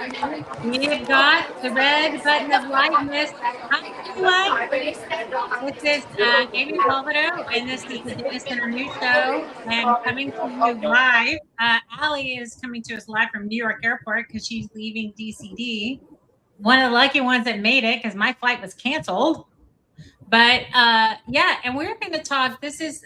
We've got the red button of lightness. Hi, everyone. This is Amy Palvido, and this is the Data Center News Show, and coming to you live. Allie is coming to us live from New York Airport because she's leaving DCD. One of the lucky ones that made it because my flight was canceled. But yeah, and we're going to talk. This is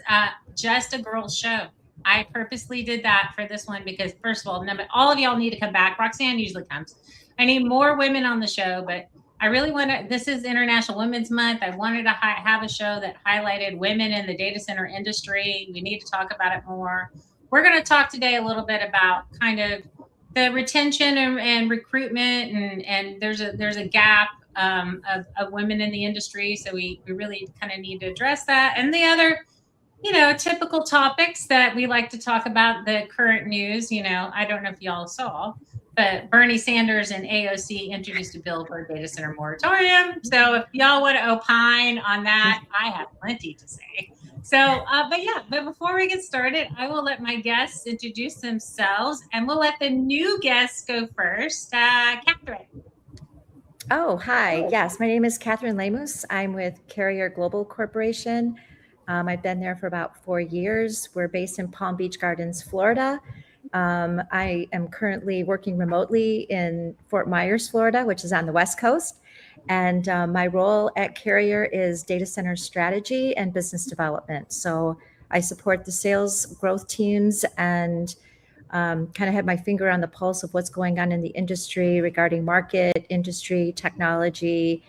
just a girls' show. I purposely did that for this one because, first of all, all of y'all need to come back. Roxanne usually comes. I need more women on the show, but I really want to. This is International Women's Month. I wanted to have a show that highlighted women in the data center industry. We need to talk about it more. We're going to talk today a little bit about kind of the retention and recruitment, and there's a gap of women in the industry. So we really kind of need to address that. And the other, typical topics that we like to talk about, the current news. I don't know if y'all saw, but Bernie Sanders and AOC introduced a bill for a data center moratorium. So if y'all want to opine on that, I have plenty to say. So, but before we get started, I will let my guests introduce themselves, and we'll let the new guests go first. Catherine. Oh, hi. Yes, my name is Catherine Lemus. I'm with Carrier Global Corporation. I've been there for about 4 years. We're based in Palm Beach Gardens, Florida. I am currently working remotely in Fort Myers, Florida, which is on the West Coast. And my role at Carrier is data center strategy and business development. So I support the sales growth teams and kind of have my finger on the pulse of what's going on in the industry regarding market, industry, technology,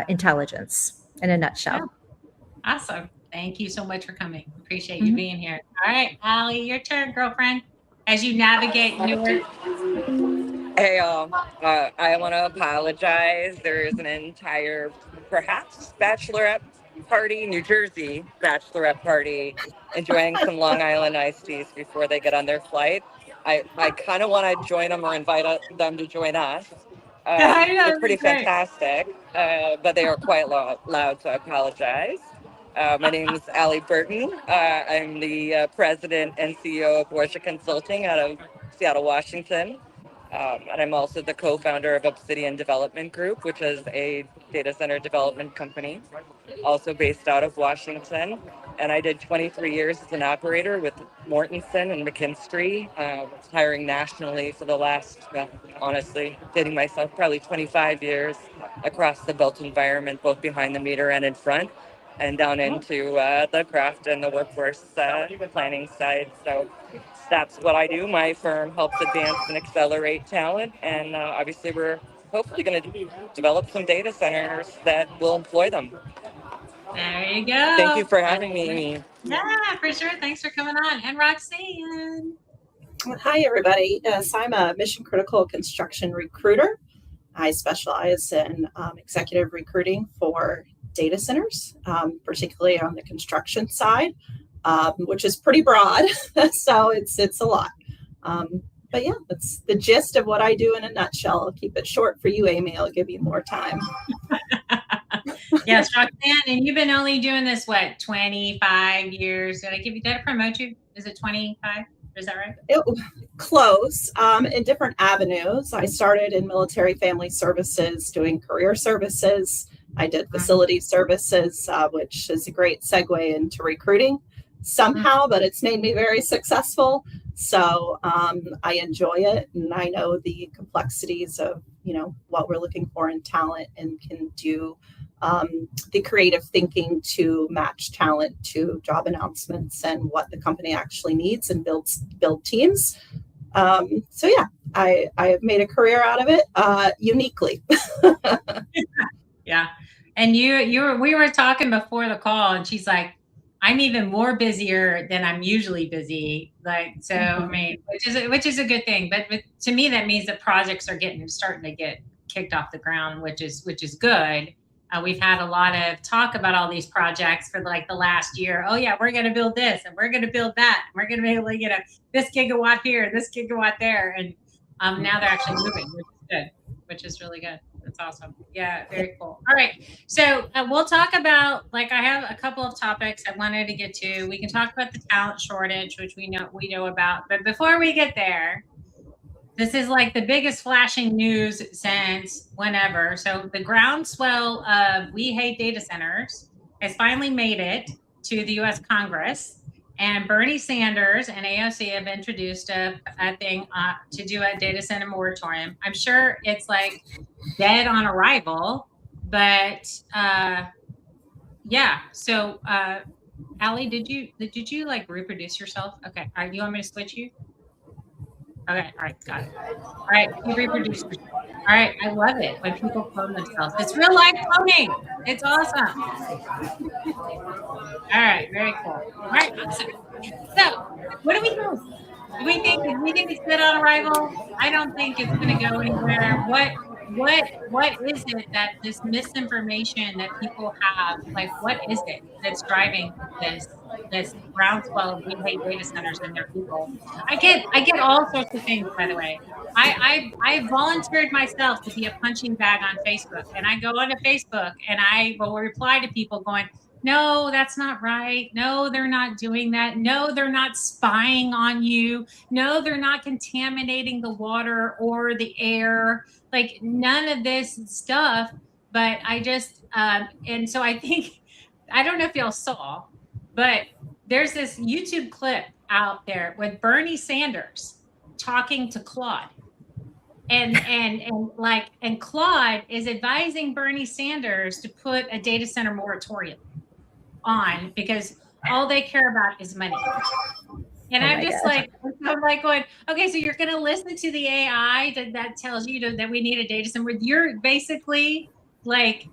intelligence in a nutshell. Yeah. Awesome. Thank you so much for coming. Appreciate you being here. All right, Allie, your turn, girlfriend, as you navigate Newark. Hey, I want to apologize. There is an entire, perhaps, bachelorette party, New Jersey bachelorette party, enjoying some Long Island iced teas before they get on their flight. I kind of want to join them or invite them to join us. They're pretty fantastic, but they are quite loud, so I apologize. My name is Allie Burton. I'm the president and CEO of Borgia Consulting out of Seattle, Washington. And I'm also the co-founder of Obsidian Development Group, which is a data center development company, also based out of Washington. And I did 23 years as an operator with Mortensen and McKinstry, hiring nationally for the last, honestly, dating myself, probably 25 years across the built environment, both behind the meter and in front, and down into the craft and the workforce planning side. So that's what I do. My firm helps advance and accelerate talent. And obviously, we're hopefully going to develop some data centers that will employ them. There you go. Thank you for having me, Amy. Yeah, for sure. Thanks for coming on. And Roxanne. Hi, everybody. Yes, I'm a mission critical construction recruiter. I specialize in executive recruiting for data centers, particularly on the construction side, which is pretty broad. So it's a lot. But yeah, that's the gist of what I do in a nutshell. I'll keep it short for you, Amy. I'll give you more time. Yes, Roxanne, and you've been only doing this, 25 years? Did I promote you? Is it 25? Is that right? Close, in different avenues. I started in military family services, doing career services. I did facility services, which is a great segue into recruiting somehow, but it's made me very successful. So I enjoy it, and I know the complexities of what we're looking for in talent, and can do the creative thinking to match talent to job announcements and what the company actually needs, and build teams. So yeah, I have made a career out of it uniquely. Yeah, and we were talking before the call, and she's like, I'm even more busier than I'm usually busy. So I mean, which is a good thing. But to me, that means that projects are starting to get kicked off the ground, which is good. We've had a lot of talk about all these projects for the last year. Oh yeah, we're going to build this, and we're going to build that, and we're going to be able to get this gigawatt here, this gigawatt there, and now they're actually moving, which is good, which is really good. That's awesome. Yeah, very cool. All right, so we'll talk about, I have a couple of topics I wanted to get to. We can talk about the talent shortage, which we know about. But before we get there, This is like the biggest flashing news since whenever. So the groundswell of We Hate Data Centers has finally made it to the U.S. Congress, and Bernie Sanders and AOC have introduced a thing to do a data center moratorium. I'm sure it's like dead on arrival, but yeah. So Allie, did you like reproduce yourself? Okay. All right. You want me to switch you? Okay, all right, got it. All right, you reproduce yourself. All right, I love it when people clone themselves. It's real life cloning. It's awesome. All right, very cool. All right, awesome. So, what do we do? Do we think it's dead on arrival? I don't think it's going to go anywhere. What is it that this misinformation that people have? Like, what is it that's driving this groundswell of We Hate Data Centers and their people? I get all sorts of things, by the way. I volunteered myself to be a punching bag on Facebook, and I go onto Facebook and I will reply to people going, no, that's not right. No, they're not doing that. No, they're not spying on you. No, they're not contaminating the water or the air. Like none of this stuff. But I just, and so I think, I don't know if y'all saw, but there's this YouTube clip out there with Bernie Sanders talking to Claude. And Claude is advising Bernie Sanders to put a data center moratorium on because all they care about is money. And I'm just like, I'm like going, okay, so you're going to listen to the AI that tells you that we need a data center. You're basically like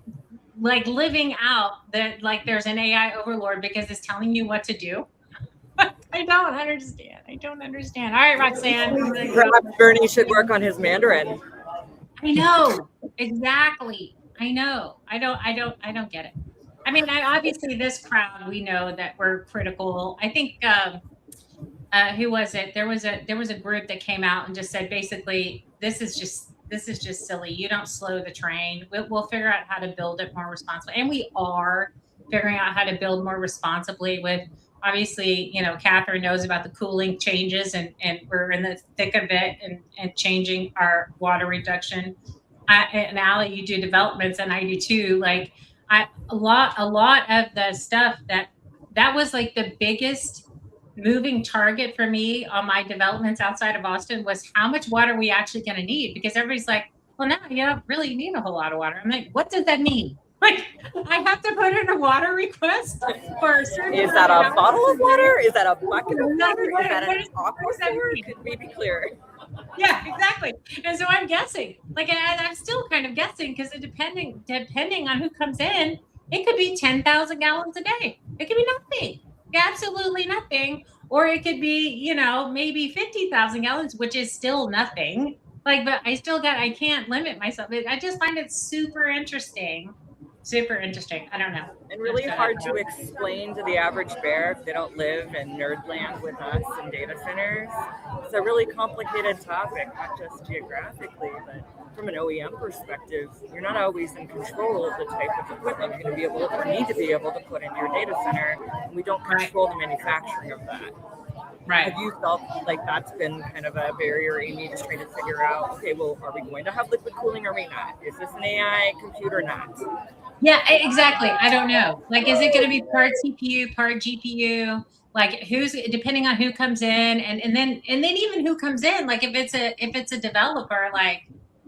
living out that like there's an AI overlord because it's telling you what to do. I don't understand. All right, Roxanne. Perhaps Bernie should work on his Mandarin. I know exactly. I know. I don't get it. I mean, obviously, this crowd, we know that we're critical. I think, who was it? There was a group that came out and just said, basically, this is just silly. You don't slow the train. We'll figure out how to build it more responsibly, and we are figuring out how to build more responsibly. With obviously, Catherine knows about the cooling changes, and we're in the thick of it, and changing our water reduction. And Allie, you do developments, and I do too. Like. A lot of the stuff that was like the biggest moving target for me on my developments outside of Austin was how much water are we actually going to need? Because everybody's like, well, no, you don't really need a whole lot of water. I'm like, what does that mean? Like, I have to put in a water request for a certain. Is that a bottle of water? Is that a bucket of water? Is that an aquifer? Could we be clear? Yeah, exactly. And so I'm guessing, like, I'm still kind of guessing because depending on who comes in, it could be 10,000 gallons a day. It could be nothing, absolutely nothing. Or it could be, maybe 50,000 gallons, which is still nothing. Like, but I can't limit myself. I just find it super interesting. I don't know. And really hard to explain to the average bear if they don't live in nerdland with us in data centers. It's a really complicated topic, not just geographically, but from an OEM perspective, you're not always in control of the type of equipment you're going to need to be able to put into your data center. And we don't control the manufacturing of that. Right. Have you felt like that's been kind of a barrier, Amy, just trying to figure out, okay, well, are we going to have liquid cooling or are we not? Is this an AI computer or not? Yeah, exactly. I don't know. Like, is it going to be part CPU, part GPU? Like, who's depending on who comes in, and then even who comes in. Like, if it's a developer, like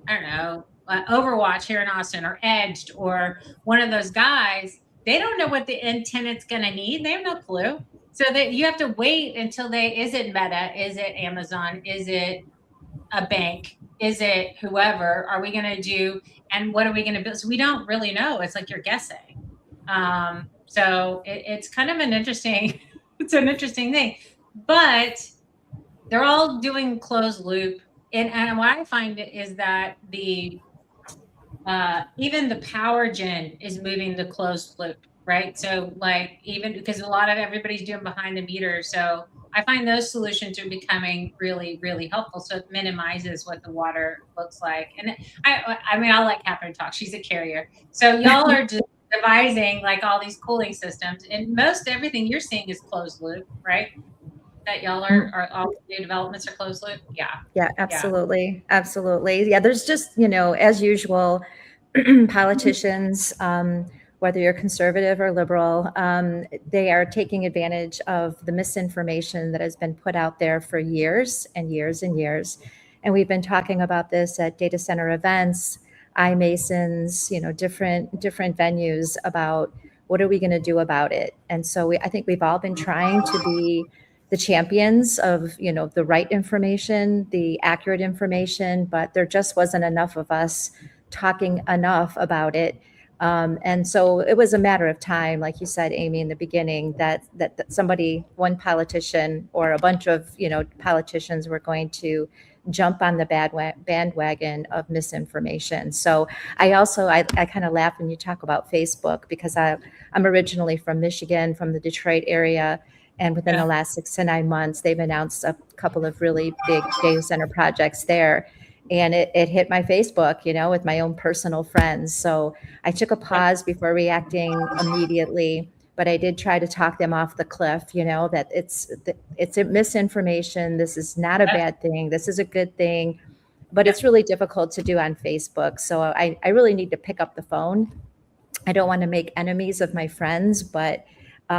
I don't know, Overwatch here in Austin, or Edged, or one of those guys, they don't know what the end tenant's going to need. They have no clue. So that you have to wait until is it Meta? Is it Amazon? Is it a bank? Is it whoever? Are we going to do? And what are we going to build? So we don't really know. It's like you're guessing. So it's kind of an interesting thing. But they're all doing closed loop. And what I find is that even the power gen is moving to closed loop, right? So like even because a lot of everybody's doing behind the meter. So I find those solutions are becoming really, really helpful. So it minimizes what the water looks like. And I'll let Catherine talk. She's a carrier. So y'all are just devising like all these cooling systems, and most everything you're seeing is closed loop, right? that y'all are all new developments are closed loop? Yeah. Yeah, absolutely. Absolutely. Yeah, there's just, as usual, politicians, whether you're conservative or liberal, they are taking advantage of the misinformation that has been put out there for years and years and years. And we've been talking about this at data center events, iMasons, different venues about what are we going to do about it. And so I think we've all been trying to be the champions of, the right information, the accurate information, but there just wasn't enough of us talking enough about it. And so it was a matter of time, like you said, Amy, in the beginning, that somebody, one politician or a bunch of, politicians were going to jump on the bandwagon of misinformation. So I kind of laugh when you talk about Facebook, because I'm originally from Michigan, from the Detroit area. And within the last 6 to 9 months, they've announced a couple of really big data center projects there. And it hit my Facebook, with my own personal friends. So I took a pause before reacting immediately, but I did try to talk them off the cliff, that it's a misinformation. This is not a bad thing. This is a good thing, but it's really difficult to do on Facebook. So I really need to pick up the phone. I don't want to make enemies of my friends, but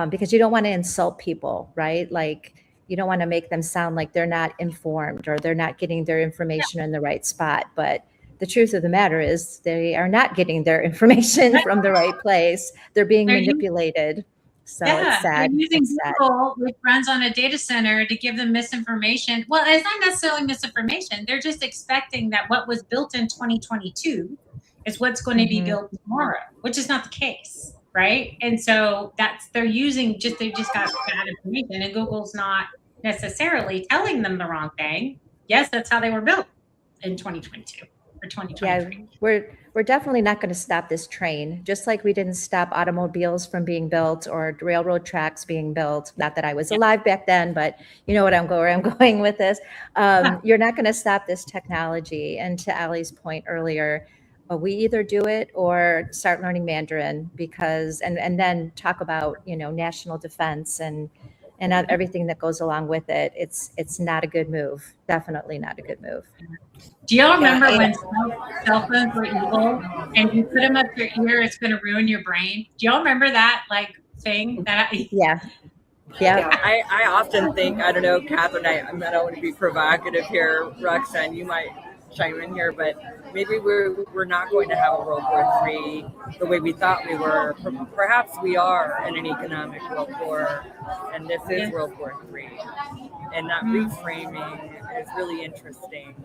because you don't want to insult people, right? Like, you don't want to make them sound like they're not informed or they're not getting their information in the right spot. But the truth of the matter is they are not getting their information from the right place. They're being manipulated. So it's sad. They're using Google with friends on a data center to give them misinformation. Well, it's not necessarily misinformation. They're just expecting that what was built in 2022 is what's going to be built tomorrow, which is not the case. Right. And so they're just got bad information, and Google's not necessarily telling them the wrong thing. Yes, that's how they were built in 2022 or 2023. Yeah, we're definitely not going to stop this train, just like we didn't stop automobiles from being built or railroad tracks being built. Not that I was alive back then, but you know where I'm going with this. You're not going to stop this technology. And to Allie's point earlier, we either do it or start learning Mandarin, because and then talk about national defense and everything that goes along with it. It's not a good move. Definitely not a good move. Do y'all remember when cell phones were evil and you put them up your ear, it's going to ruin your brain? Do y'all remember that thing? Yeah. I often think, I don't know, Catherine, I don't want to be provocative here. Roxanne, you might chime in here, but maybe we're not going to have a World War III the way we thought we were. Perhaps we are in an economic World War, and this is World War III. And that reframing is really interesting.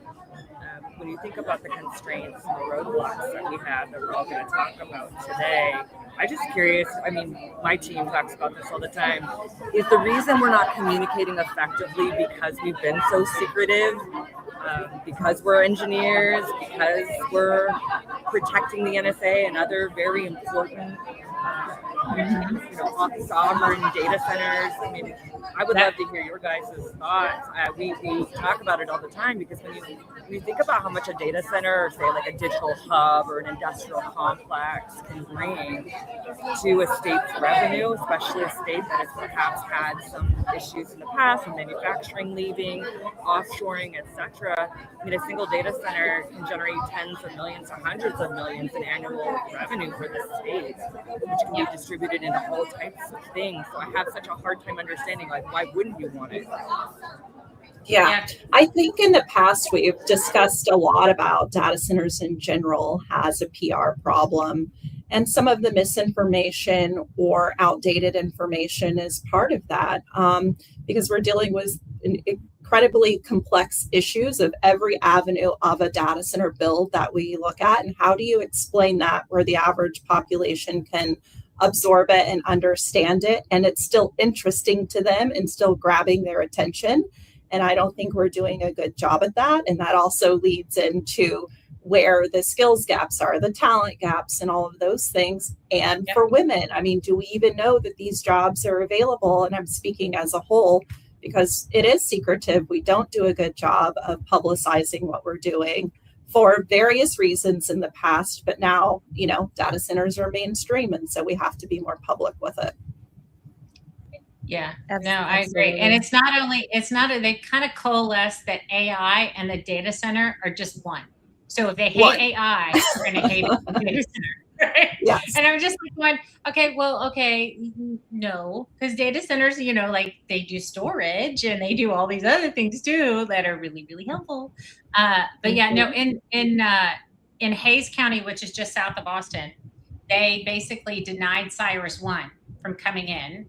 When you think about the constraints and the roadblocks that we have that we're all going to talk about today, I'm just curious. I mean, my team talks about this all the time. Is the reason we're not communicating effectively because we've been so secretive? Because we're engineers, because we're protecting the NSA and other very important sovereign data centers. I mean, I would love to hear your guys' thoughts. We talk about it all the time, because when you think about how much a data center, or say like a digital hub or an industrial complex, can bring to a state's revenue, especially a state that has perhaps had some issues in the past, with manufacturing leaving, offshoring, etc. I mean, a single data center can generate tens of millions or hundreds of millions in annual revenue for the state, which can be distributed into all types of things. So I have such a hard time understanding, like, why wouldn't you want it? Yeah, I think in the past we've discussed a lot about data centers in general as a PR problem. And some of the misinformation or outdated information is part of that, because we're dealing with incredibly complex issues of every avenue of a data center build that we look at. And how do you explain that where the average population can absorb it and understand it, and it's still interesting to them and still grabbing their attention? And I don't think we're doing a good job at that. And that also leads into where the skills gaps are, the talent gaps, and all of those things. And for women, I mean, do we even know that these jobs are available? And I'm speaking as a whole, because it is secretive. We don't do a good job of publicizing what we're doing for various reasons in the past. But now, data centers are mainstream. And so we have to be more public with it. Yeah, no, I agree. Absolutely. And they kind of coalesce that AI and the data center are just one. So if they hate One. AI, they're going to hate the data center. Right? Yes. And I'm just like, going, okay, no, because data centers, like they do storage and they do all these other things too that are really, really helpful. But yeah, no, in Hayes County, which is just south of Boston, they basically denied Cyrus One from coming in.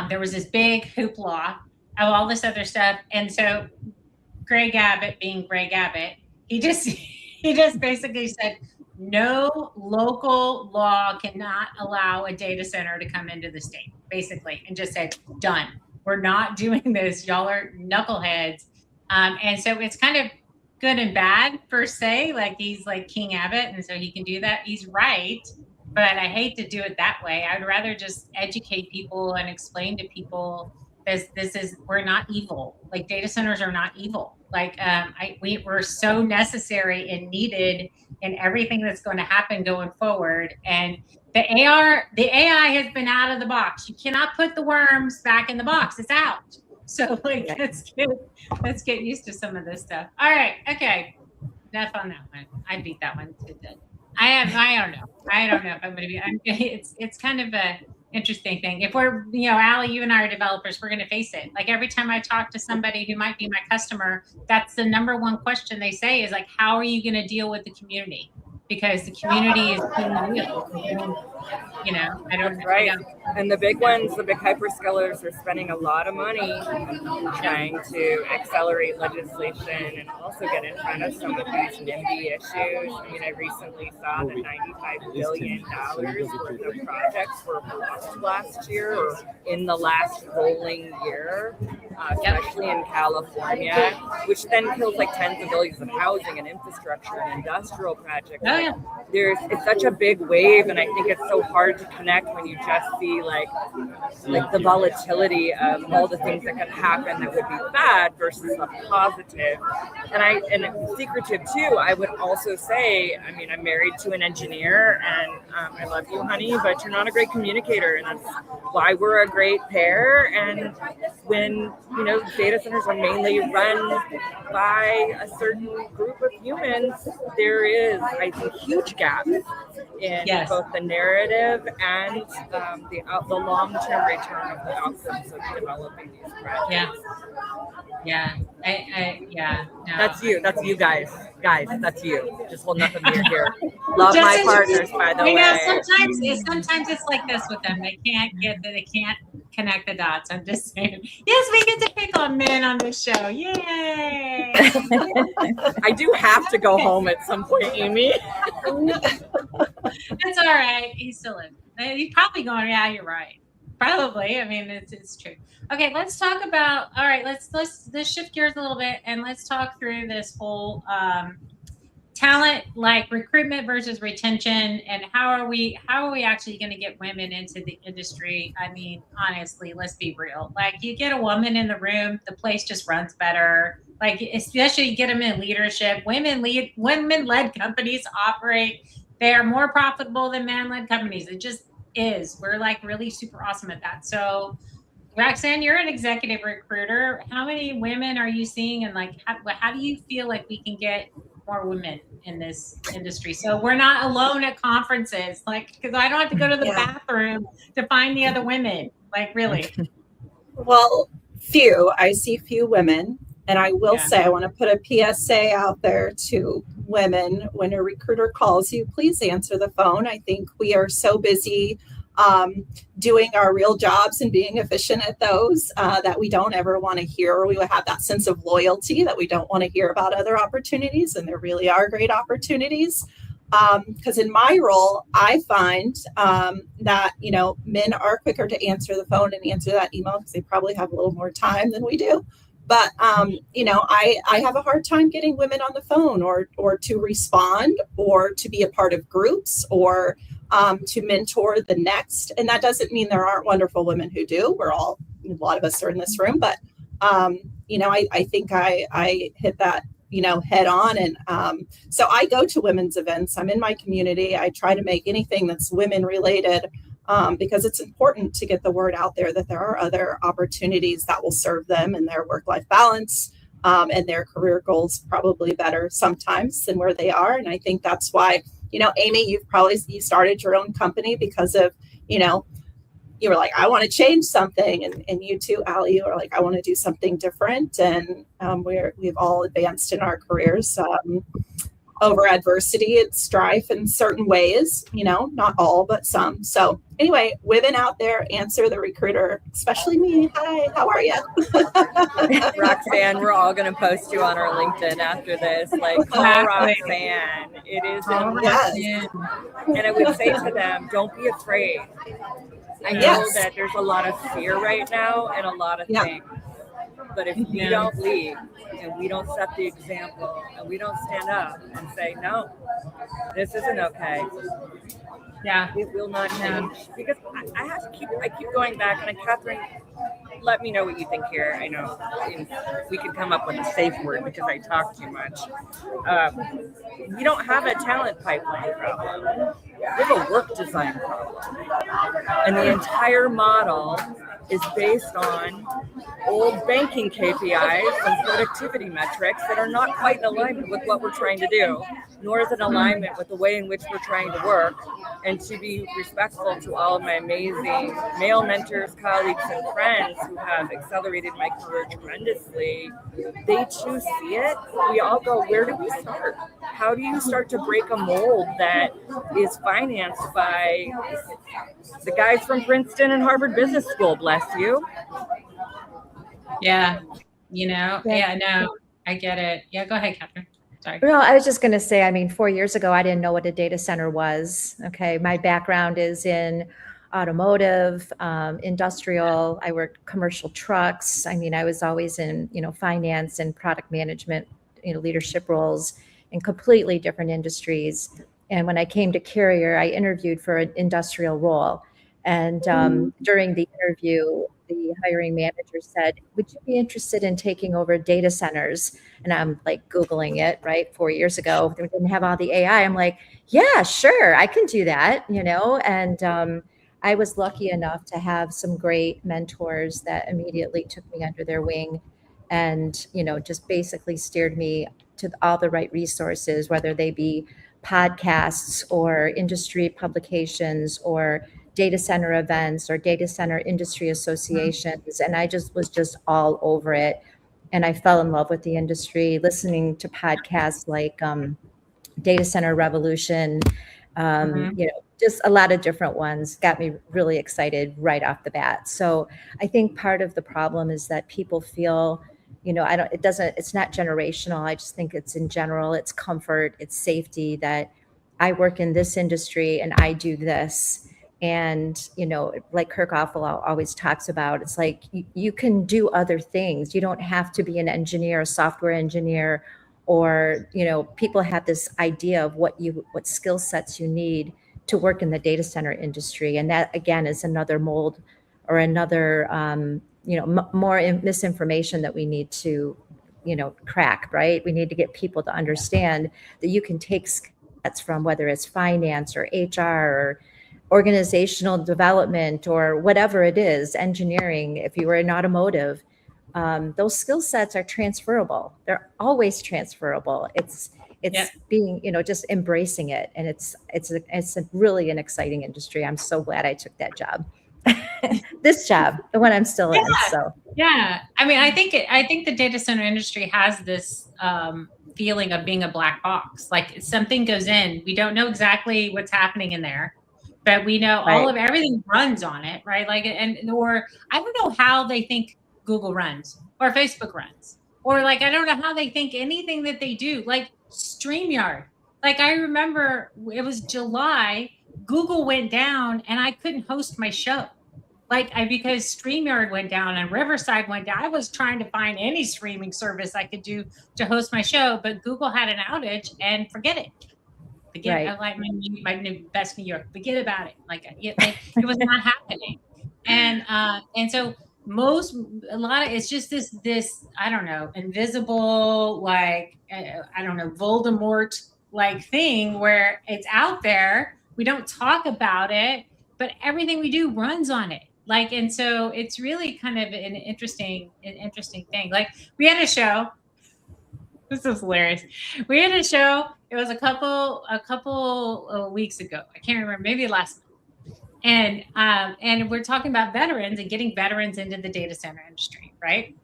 There was this big hoopla of all this other stuff, and so Greg Abbott, being Greg Abbott, he just basically said no local law cannot allow a data center to come into the state, basically, and just said done. We're not doing this. Y'all are knuckleheads, and so it's kind of good and bad per se. Like he's like King Abbott, and so he can do that. He's right. But I hate to do it that way. I'd rather just educate people and explain to people we're not evil. Like data centers are not evil. Like we're so necessary and needed in everything that's going to happen going forward. And the AI has been out of the box. You cannot put the worms back in the box. It's out. So like let's get used to some of this stuff. All right, okay. Enough on that one. I beat that one to death. I don't know if I'm going to be, it's kind of a interesting thing. If we're, Allie, you and I are developers, we're going to face it. Like every time I talk to somebody who might be my customer, that's the number one question they say is like, how are you going to deal with the community? Because the community is being real. I don't know. Right. And the big ones, the big hyperscalers are spending a lot of money trying to accelerate legislation and also get in front of some of these NIMBY issues. I mean, I recently saw that $95 billion worth of projects were blocked last year or in the last rolling year, especially in California, which then kills like tens of billions of housing and infrastructure and industrial projects. It's such a big wave, and I think it's so hard to connect when you just see like the volatility of all the things that could happen that would be bad versus the positive. And secretive too, I would also say, I mean, I'm married to an engineer, and I love you, honey, but you're not a great communicator, and that's why we're a great pair. And when data centers are mainly run by a certain group of humans, there is, I think, huge gaps in both the narrative and the long-term return of the outcomes of developing these projects. That's you guys, that's you. Just hold nothing near here. Love my partners, by the way. Sometimes it's like this with them. They can't connect the dots. I'm just saying. Yes, we get to pick on men on this show. Yay! I do have to go home at some point, Amy. That's all right. He's still in. He's probably going, yeah, you're right. Probably. I mean, it's true. Okay, let's talk about. All right, let's shift gears a little bit and let's talk through this whole talent, like recruitment versus retention, and how are we actually going to get women into the industry? I mean, honestly, let's be real. Like, you get a woman in the room, the place just runs better. Like, especially you get them in leadership. Women-led companies operate. They are more profitable than man-led companies. It just is. We're like really super awesome at that. So, Roxanne, you're an executive recruiter. How many women are you seeing, and like how do you feel like we can get more women in this industry so we're not alone at conferences? Like, because I don't have to go to the bathroom to find the other women. Like, really? Well, I see few women, and I will say I want to put a PSA out there to women. When a recruiter calls you, please answer the phone. I think we are so busy doing our real jobs and being efficient at those that we don't ever want to hear. We have that sense of loyalty that we don't want to hear about other opportunities, and there really are great opportunities. Because in my role, I find that men are quicker to answer the phone and answer that email because they probably have a little more time than we do. But I have a hard time getting women on the phone or to respond or to be a part of groups or to mentor the next. And that doesn't mean there aren't wonderful women who do. A lot of us are in this room, but I think I hit that head on. And so I go to women's events. I'm in my community. I try to make anything that's women related because it's important to get the word out there that there are other opportunities that will serve them and their work-life balance and their career goals probably better sometimes than where they are. And I think that's why, Amy, you started your own company because of, you were like, I want to change something. And you too, Allie, you were like, I want to do something different. And we've all advanced in our careers over adversity and strife in certain ways, not all, but some. So anyway, women out there, answer the recruiter, especially me. Hi, how are you? Roxanne, we're all going to post you on our LinkedIn after this. Like, call Roxanne. It is Yes. And I would say to them, don't be afraid. I know that there's a lot of fear right now and a lot of things. But if we don't lead and we don't set the example and we don't stand up and say, no, this isn't okay. Yeah. It will not change. Because I keep going back, and Catherine, let me know what you think here. I know we could come up with a safe word because I talk too much. We don't have a talent pipeline problem. We have a work design problem. And the entire model is based on old banking KPIs and productivity metrics that are not quite in alignment with what we're trying to do, nor is it in alignment with the way in which we're trying to work. And to be respectful to all of my amazing male mentors, colleagues, and friends who have accelerated my career tremendously, they too see it. We all go, where do we start? How do you start to break a mold that is financed by the guys from Princeton and Harvard Business School, bless you? Yeah. No, I get it. Yeah, go ahead, Catherine. Sorry. Well, I was just going to say, 4 years ago, I didn't know what a data center was. Okay. My background is in automotive, industrial. I worked commercial trucks. I was always in, finance and product management, leadership roles in completely different industries. And when I came to Carrier, I interviewed for an industrial role. And during the interview, the hiring manager said, would you be interested in taking over data centers? And I'm like Googling it, right? 4 years ago, we didn't have all the AI. I'm like, yeah, sure, I can do that, And I was lucky enough to have some great mentors that immediately took me under their wing and, just basically steered me to all the right resources, whether they be podcasts or industry publications or data center events or data center industry associations. And I was just all over it. And I fell in love with the industry, listening to podcasts like Data Center Revolution, just a lot of different ones got me really excited right off the bat. So I think part of the problem is that people feel, it's not generational. I just think it's in general, it's comfort, it's safety that I work in this industry and I do this. And, like Kirk Offal always talks about, it's like you can do other things. You don't have to be an engineer, a software engineer, or, people have this idea of what skill sets you need to work in the data center industry. And that, again, is another mold or another, more misinformation that we need to, crack, right? We need to get people to understand that you can take skills from whether it's finance or HR or organizational development or whatever it is, engineering, if you were in automotive, those skill sets are transferable. They're always transferable. It's being, just embracing it. And it's really an exciting industry. I'm so glad I took that job. This job, the one I'm still in. So yeah. I think the data center industry has this feeling of being a black box. Like something goes in, we don't know exactly what's happening in there. But we know everything runs on it, right? Or I don't know how they think Google runs or Facebook runs, or I don't know how they think anything that they do, like StreamYard. Like I remember it was July, Google went down and I couldn't host my show. Because StreamYard went down and Riverside went down. I was trying to find any streaming service I could do to host my show, but Google had an outage and forget it. I like my best New York. Forget about it. It was not happening, and so it's just this I don't know, invisible I don't know, Voldemort thing where it's out there. We don't talk about it, but everything we do runs on it. Like, and so it's really kind of an interesting thing. Like, we had a show. This is hilarious. We had a show. It was a couple of weeks ago. I can't remember, maybe last month. And we're talking about veterans and getting veterans into the data center industry, right?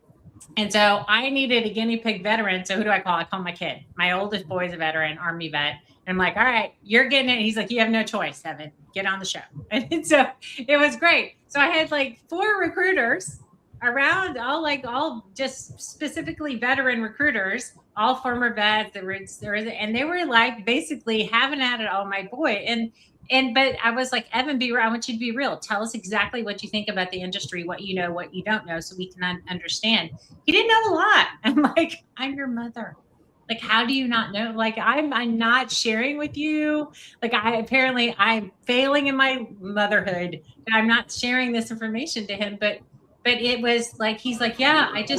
And so I needed a guinea pig veteran. So who do I call? I call my kid. My oldest boy is a veteran, Army vet. And I'm like, all right, you're getting it. He's like, you have no choice, Evan. Get on the show. And so it was great. So I had like 4 recruiters around, all just specifically veteran recruiters, all former vets. And they were like basically having at it on my boy. But I was like, Evan, I want you to be real. Tell us exactly what you think about the industry, what you know, what you don't know, so we can understand. He didn't know a lot. I'm like, I'm your mother. Like, how do you not know? Like, I'm not sharing with you. Like, I'm failing in my motherhood. And I'm not sharing this information to him. But it was like, he's like, yeah, I don't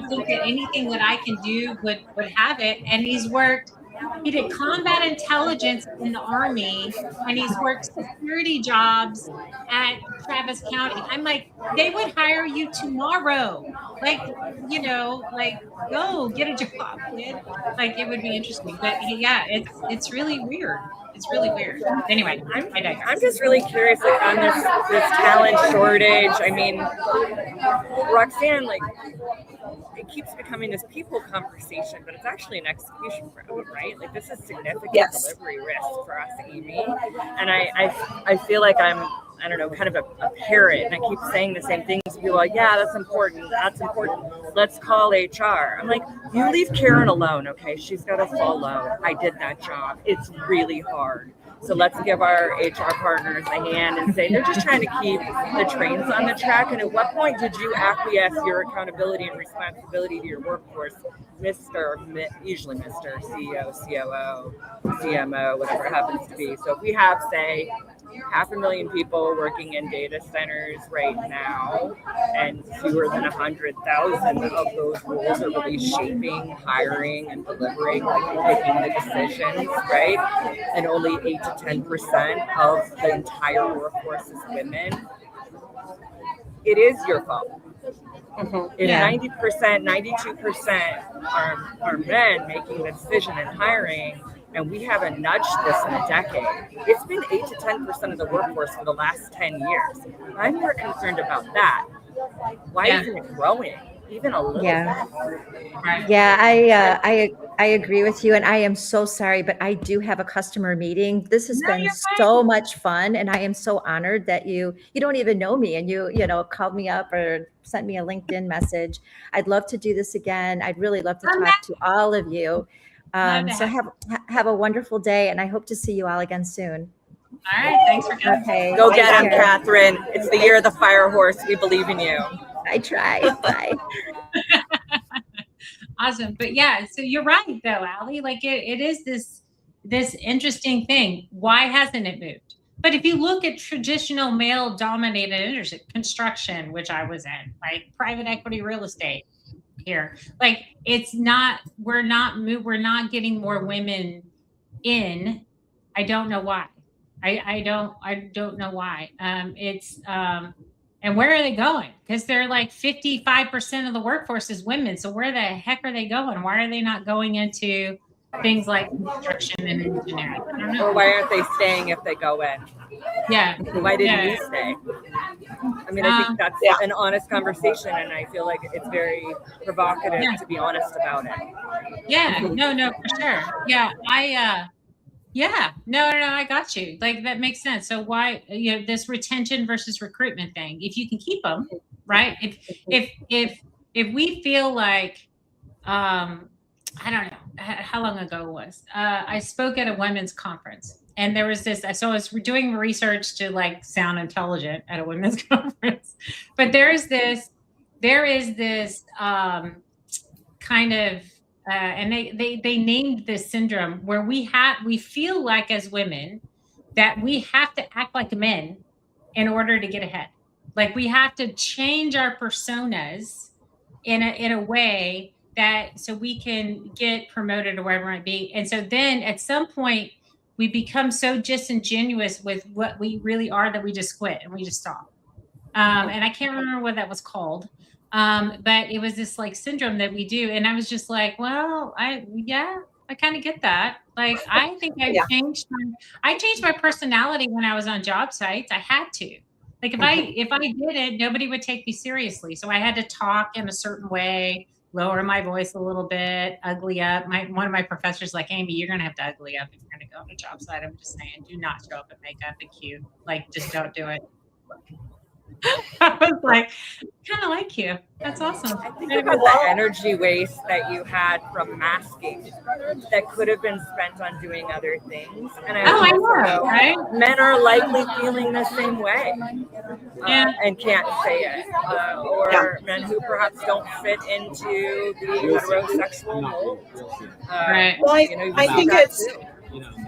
think that anything that I can do would have it. And he did combat intelligence in the Army, and he's worked security jobs at Travis County. I'm like, they would hire you tomorrow. Like, go get a job, kid. Like, it would be interesting. But yeah, it's really weird. It's really weird. Anyway, I digress. I'm just really curious, like, on this talent shortage. I mean, Roxanne, like, it keeps becoming this people conversation, but it's actually an execution problem, right? Like, this is significant delivery risk for us, Amy. And I feel like I'm, I don't know, kind of a parrot, and I keep saying the same things. People are like, yeah, that's important. Let's call HR. I'm like, you leave Karen alone, okay? She's got a full load. I did that job. It's really hard. So let's give our HR partners a hand and say they're just trying to keep the trains on the track. And at what point did you acquiesce your accountability and responsibility to your workforce, usually Mr. CEO, COO, CMO, whatever it happens to be. So if we have, say, 500,000 people working in data centers right now, and fewer than 100,000 of those roles are really shaping, hiring, and delivering, making the decisions, right? And only 8 to 10% of the entire workforce is women. It is your fault. Mm-hmm. If 90%, 92% are men making the decision and hiring, and we haven't nudged this in a decade. It's been 8 to 10% of the workforce for the last 10 years. I'm more concerned about that. Why isn't it growing even a little bit? Yeah, I agree with you, and I am so sorry, but I do have a customer meeting. This has been so much fun, and I am so honored that you don't even know me, and you called me up or sent me a LinkedIn message. I'd love to do this again. I'd really love to talk to all of you. So have a wonderful day, and I hope to see you all again soon. All right, thanks for coming. Okay, go get him, Catherine. It's the year of the fire horse. We believe in you. I try. Bye. Awesome, but yeah, so you're right though, Allie. Like it is this interesting thing. Why hasn't it moved? But if you look at traditional male-dominated industry, construction, which I was in, like private equity, real estate. Here, like we're not getting more women in. I don't know why. I don't know why. And where are they going? Because they're like 55% of the workforce is women. So where the heck are they going? Why are they not going into things like construction and engineering? I don't know. Or why aren't they staying if they go in? Yeah. Why didn't you stay? I mean, I think that's an honest conversation, and I feel like it's very provocative to be honest about it. Yeah, no, for sure. Yeah, no, I got you. Like, that makes sense. So why, this retention versus recruitment thing, if you can keep them, right? If we feel like, I don't know how long ago it was, I spoke at a women's conference. And there was this, so I was doing research to like sound intelligent at a women's conference, but there is this kind of, and they named this syndrome where we feel like as women that we have to act like men in order to get ahead. Like we have to change our personas in a way that so we can get promoted or wherever it might be. And so then at some point, we become so disingenuous with what we really are that we just quit and we just stop. And I can't remember what that was called. But it was this like syndrome that we do. And I was just like, well, I kind of get that. Like, I think Yeah. I changed my personality when I was on job sites. I had to. Like if I did it, nobody would take me seriously. So I had to talk in a certain way, lower my voice a little bit, ugly up. One of my professors like, Amy, you're gonna have to ugly up if you're gonna go on a job site. I'm just saying, do not show up in makeup and cute. Like, just don't do it. I was like, kind of like you. That's awesome. I think about the energy waste that you had from masking that could have been spent on doing other things. And I know, right? Men are likely feeling the same way and can't say it. Or men who perhaps don't fit into the heterosexual mold. Right. Well, I think it's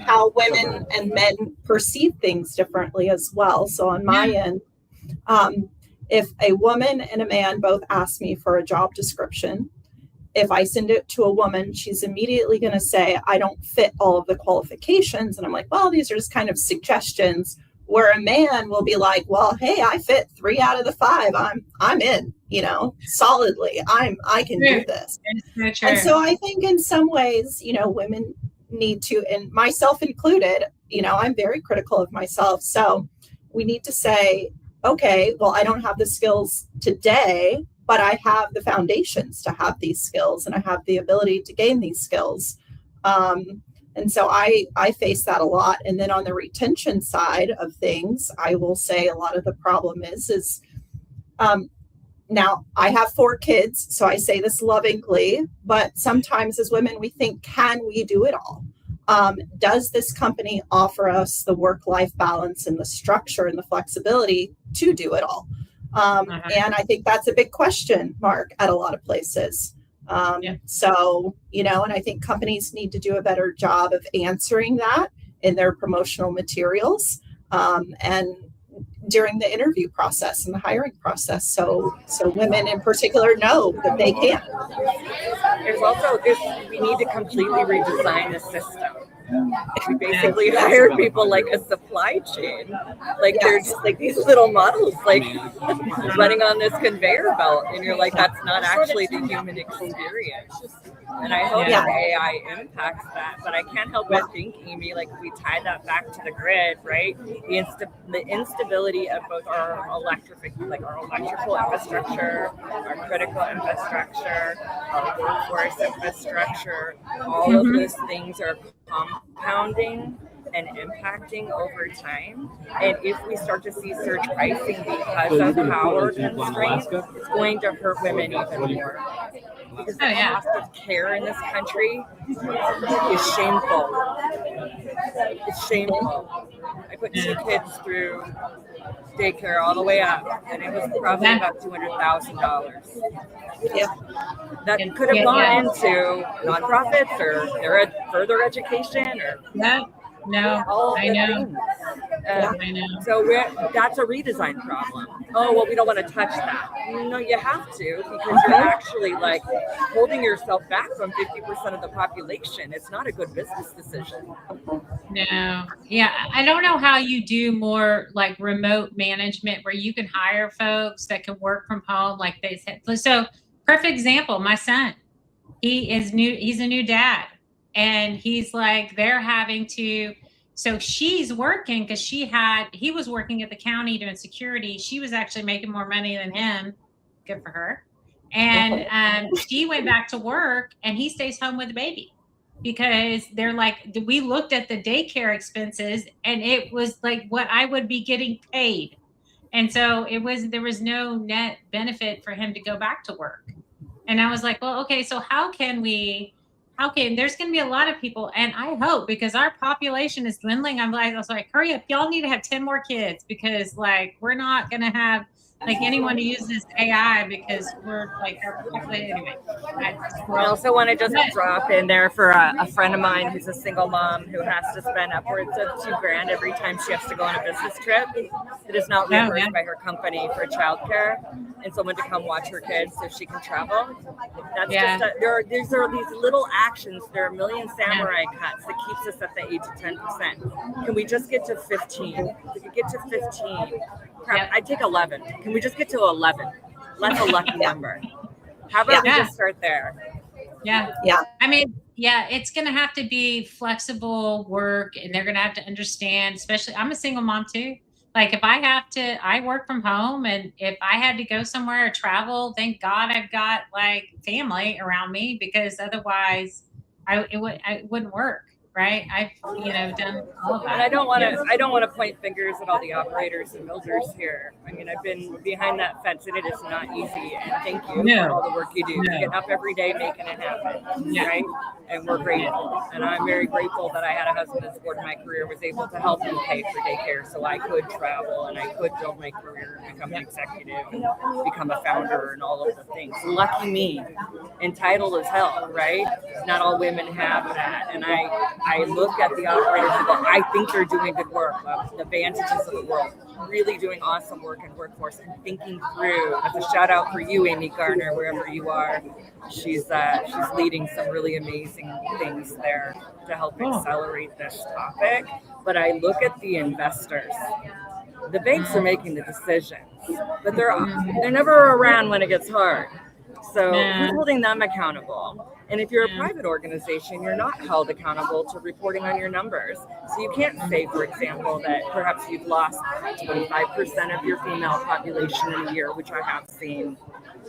how women and men perceive things differently as well. So on my end, if a woman and a man both ask me for a job description, if I send it to a woman, she's immediately going to say, I don't fit all of the qualifications. And I'm like, well, these are just kind of suggestions. Where a man will be like, well, hey, I fit 3 out of the 5. I'm in, solidly. I can do this. And so I think in some ways, women need to, and myself included, I'm very critical of myself. So we need to say, okay, well, I don't have the skills today, but I have the foundations to have these skills and I have the ability to gain these skills. And so I face that a lot. And then on the retention side of things, I will say a lot of the problem is now I have 4 kids, so I say this lovingly, but sometimes as women, we think, can we do it all? Does this company offer us the work-life balance and the structure and the flexibility to do it all? And I think that's a big question mark at a lot of places. So, and I think companies need to do a better job of answering that in their promotional materials and during the interview process and the hiring process. So women in particular know that they can. There's also we need to completely redesign the system. We basically hire people like a supply chain. Like they're just like these little models, like running on this conveyor belt. And you're like, that's not actually the human experience. And I hope that AI impacts that. But I can't help but think, Amy, like we tie that back to the grid, right? The instability of both our electrical infrastructure, our critical infrastructure, our workforce infrastructure, all of those things are compounding and impacting over time. And if we start to see surge pricing because of power constraints, it's going to hurt women even more. Because the cost of care in this country is shameful. It's shameful. I put 2 kids through daycare all the way up, and it was probably about $200,000. That could have gone into nonprofits or their further education or I know. I know. So that's a redesign problem. Oh, well, we don't want to touch that. No, you have to, because you're actually like holding yourself back from 50% of the population. It's not a good business decision. No. Yeah. I don't know how you do more like remote management where you can hire folks that can work from home. Like they said. So perfect example, my son, he's a new dad. And he's like, they're having to, so she's working because he was working at the county doing security. She was actually making more money than him. Good for her. And she went back to work and he stays home with the baby because they're like, we looked at the daycare expenses and it was like what I would be getting paid. And so there was no net benefit for him to go back to work. And I was like, well, okay, so there's going to be a lot of people, and I hope because our population is dwindling. I was like, hurry up, y'all need to have 10 more kids because like we're not going to have like anyone who uses AI because we're like, anyway. I also want to just drop in there for a friend of mine who's a single mom who has to spend upwards of $2,000 every time she has to go on a business trip. It is not reimbursed by her company for childcare, and someone to come watch her kids so she can travel. That's just there are these little actions. There are a million samurai cuts that keeps us at the age of 10%. Can we just get to 15? If we get to 15, crap, I'd take 11. Can we just get to 11? That's a lucky number. How about we just start there? Yeah. I mean, it's going to have to be flexible work, and they're going to have to understand, especially I'm a single mom too. Like if I work from home, and if I had to go somewhere or travel, thank God I've got like family around me, because otherwise it wouldn't work. Right. I've, done all of that. And I don't want to point fingers at all the operators and builders here. I mean, I've been behind that fence, and it is not easy. And thank you for all the work you do. You get up every day making it happen. Right. And we're grateful. And I'm very grateful that I had a husband that supported my career, was able to help me pay for daycare so I could travel and I could build my career, become an executive, and become a founder, and all of the things. Lucky me. Entitled as hell, right? Not all women have that. And I look at the operators and go, I think they're doing good work. The Vantages of the world, really doing awesome work in workforce and thinking through. As a shout out for you, Amy Garner, wherever you are. She's leading some really amazing things there to help accelerate this topic. But I look at the investors. The banks are making the decisions, but they're never around when it gets hard. So who's holding them accountable? And if you're a private organization, you're not held accountable to reporting on your numbers. So you can't say, for example, that perhaps you've lost 25% of your female population in a year, which I have seen,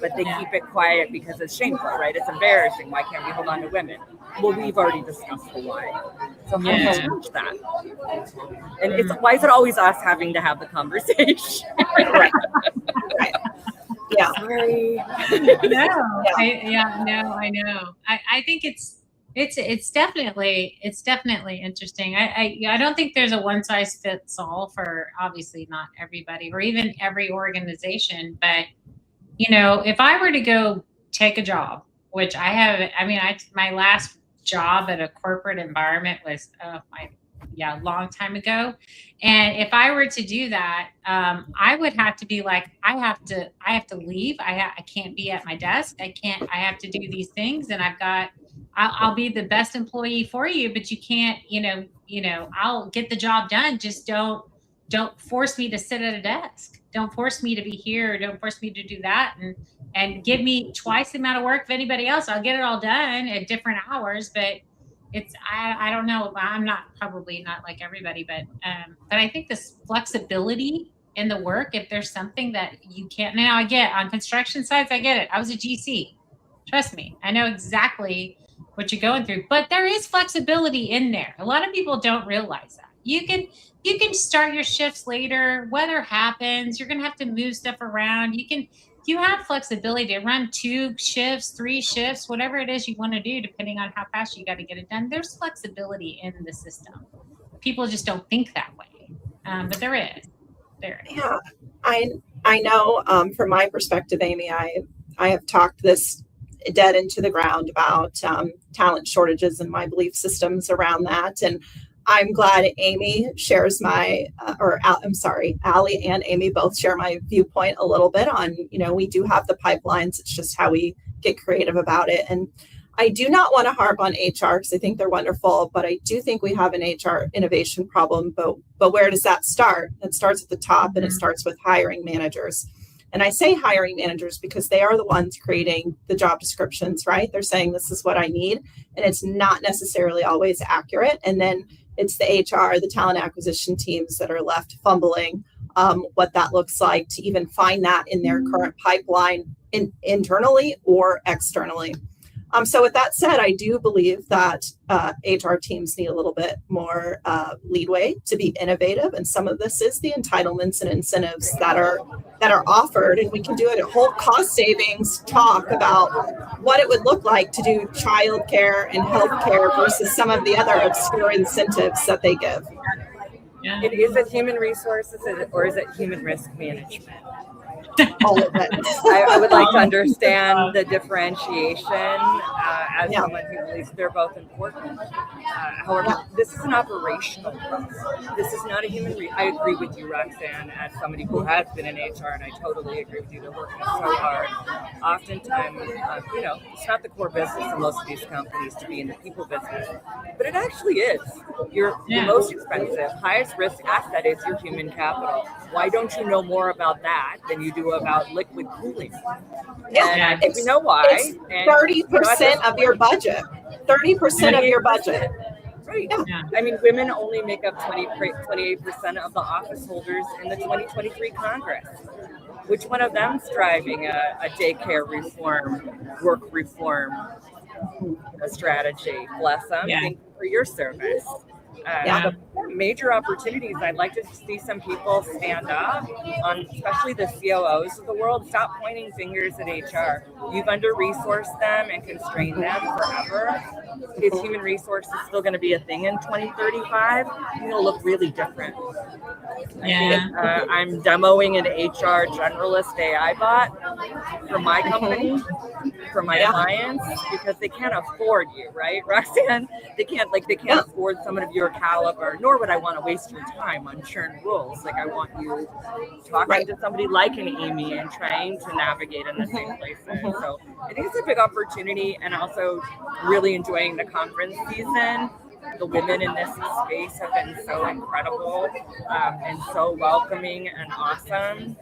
but they keep it quiet because it's shameful, right? It's embarrassing. Why can't we hold on to women? Well, we've already discussed the why. So how do you change that? And why is it always us having to have the conversation? Right. Yeah. Sorry. I know. I think it's definitely interesting. I don't think there's a one size fits all for, obviously not everybody or even every organization. But if I were to go take a job, which I have, my last job at a corporate environment was a long time ago. And if I were to do that, I would have to be like, I have to leave. I can't be at my desk. I have to do these things, and I'll be the best employee for you, but you can't, I'll get the job done. Just don't force me to sit at a desk. Don't force me to be here. Don't force me to do that. And give me twice the amount of work of anybody else. I'll get it all done at different hours, but I don't know. I'm probably not like everybody, but I think this flexibility in the work, if there's something that you can't, now I get on construction sites, I get it. I was a GC. Trust me. I know exactly what you're going through, but there is flexibility in there. A lot of people don't realize that. You can start your shifts later. Weather happens. You're going to have to move stuff around. You have flexibility to run 2 shifts, 3 shifts, whatever it is you want to do, depending on how fast you got to get it done. There's flexibility in the system. People just don't think that way, but there is. Yeah, I know from my perspective, Amy, I have talked this dead into the ground about talent shortages and my belief systems around that. And I'm glad Amy shares Allie and Amy both share my viewpoint a little bit on, we do have the pipelines. It's just how we get creative about it. And I do not want to harp on HR because I think they're wonderful, but I do think we have an HR innovation problem. But where does that start? It starts at the top, and it starts with hiring managers. And I say hiring managers because they are the ones creating the job descriptions, right? They're saying this is what I need, and it's not necessarily always accurate. And then it's the HR, the talent acquisition teams that are left fumbling what that looks like to even find that in their current pipeline internally or externally. So with that said, I do believe that HR teams need a little bit more leeway to be innovative. And some of this is the entitlements and incentives that are offered. And we can do a whole cost savings talk about what it would look like to do childcare and healthcare versus some of the other obscure incentives that they give. Is it human resources or is it human risk management? all of it. I would like to understand the differentiation as Yeah. someone who believes they're both important. However, this is an operational process. This is not a human. I agree with you, Roxanne, as somebody who has been in HR, and I totally agree with you. They're working so hard. Oftentimes, it's not the core business of most of these companies to be in the people business, but it actually is. Your most expensive, highest risk asset is your human capital. Why don't you know more about that than you do about liquid cooling? And It's, we know why. It's 30% of your budget. 30% of your budget. Right. Yeah. I mean, women only make up 28% of the office holders in the 2023 Congress. Which one of them's driving a daycare reform, work reform strategy? Bless them. Yeah. Thank you for your service. The major opportunities, I'd like to see some people stand up on, especially the COOs of the world. Stop pointing fingers at HR. You've under-resourced them and constrained them forever. Is human resources still going to be a thing in 2035? It'll look really different. Yeah. I'm demoing an HR generalist AI bot for my company, for my clients, because they can't afford you, right, Roxanne? They can't afford someone of your caliber, nor would I want to waste your time on churn rules. Like, I want you talking to somebody like an Amy and trying to navigate in the same places. So I think it's a big opportunity, and also really enjoying the conference season. The women in this space have been so incredible and so welcoming and awesome.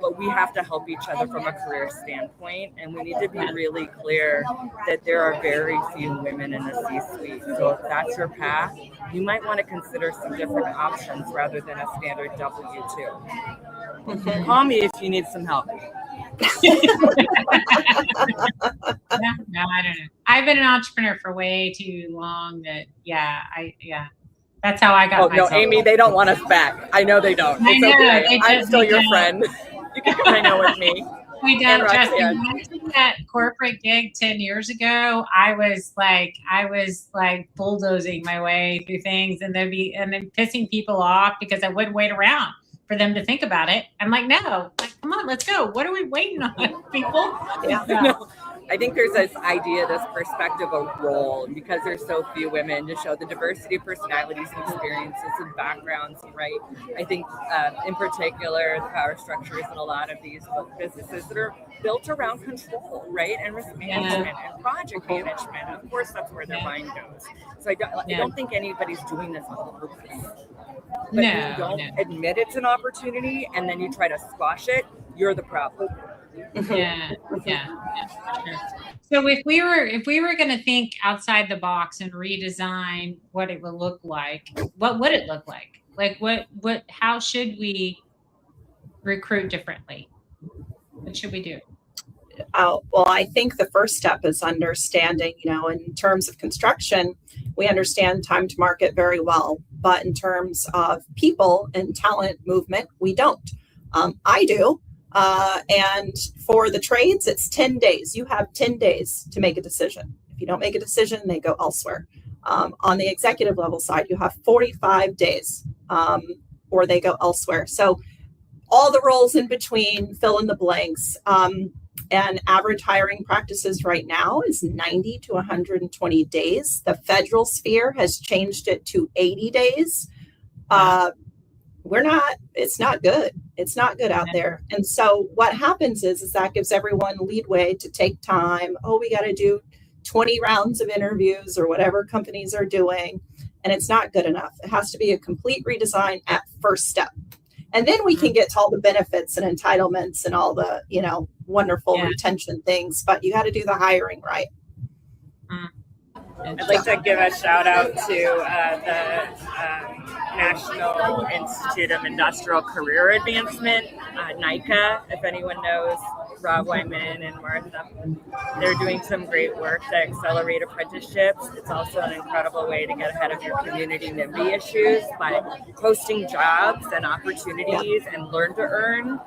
But we have to help each other from a career standpoint, and we need to be really clear that there are very few women in the C-suite. So if that's your path, you might want to consider some different options rather than a standard W-2. Call me if you need some help. No, I don't know. I've been an entrepreneur for way too long. That's how I got myself. No, Amy, they don't want us back. I know they don't. It's okay. I'm still your friend. You can hang out with me. We don't, trust me. When I took that corporate gig 10 years ago, I was like bulldozing my way through things, and then pissing people off because I wouldn't wait around for them to think about it. I'm like, no, come on, let's go. What are we waiting on, people? No, I think there's this idea, this perspective of role, because there's so few women, to show the diversity of personalities and experiences and backgrounds, right? I think in particular, the power structures in a lot of these businesses that are built around control, right? And risk management and project management. Of course, that's where their mind goes. So I don't think anybody's doing this on purpose. But if you don't admit it's an opportunity and then you try to squash it, you're the problem. Yeah. So if we were going to think outside the box and redesign what it would look like, what would it look like? Like how should we recruit differently? What should we do? Well, I think the first step is understanding, in terms of construction, we understand time to market very well, but in terms of people and talent movement, we don't. I do. And for the trades, it's 10 days. You have 10 days to make a decision. If you don't make a decision, they go elsewhere. On the executive level side, you have 45 days or they go elsewhere. So all the roles in between, fill in the blanks. And average hiring practices right now is 90 to 120 days. The federal sphere has changed it to 80 days. It's not good. It's not good out there. And so what happens is that gives everyone leadway to take time. Oh, we got to do 20 rounds of interviews or whatever companies are doing. And it's not good enough. It has to be a complete redesign at first step. And then we can get to all the benefits and entitlements and all the, wonderful retention things, but you got to do the hiring right. I'd like to give a shout out to the National Institute of Industrial Career Advancement, NICA, if anyone knows Rob Wyman and Martha. They're doing some great work to accelerate apprenticeships. It's also an incredible way to get ahead of your community NIMBY issues by posting jobs and opportunities and learn to earn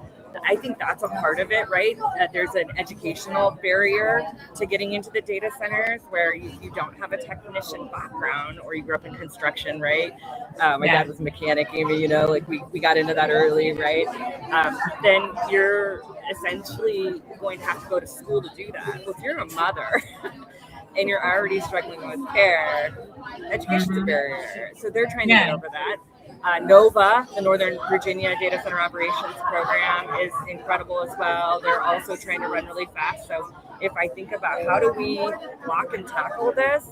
I think that's a part of it, right? That there's an educational barrier to getting into the data centers where you don't have a technician background or you grew up in construction, right? My dad was a mechanic, Amy, like we got into that early, right? Then you're essentially going to have to go to school to do that. Well, if you're a mother and you're already struggling with care, education's a barrier. So they're trying to get over that. NOVA, the Northern Virginia Data Center Operations Program, is incredible as well. They're also trying to run really fast. So if I think about how do we block and tackle this,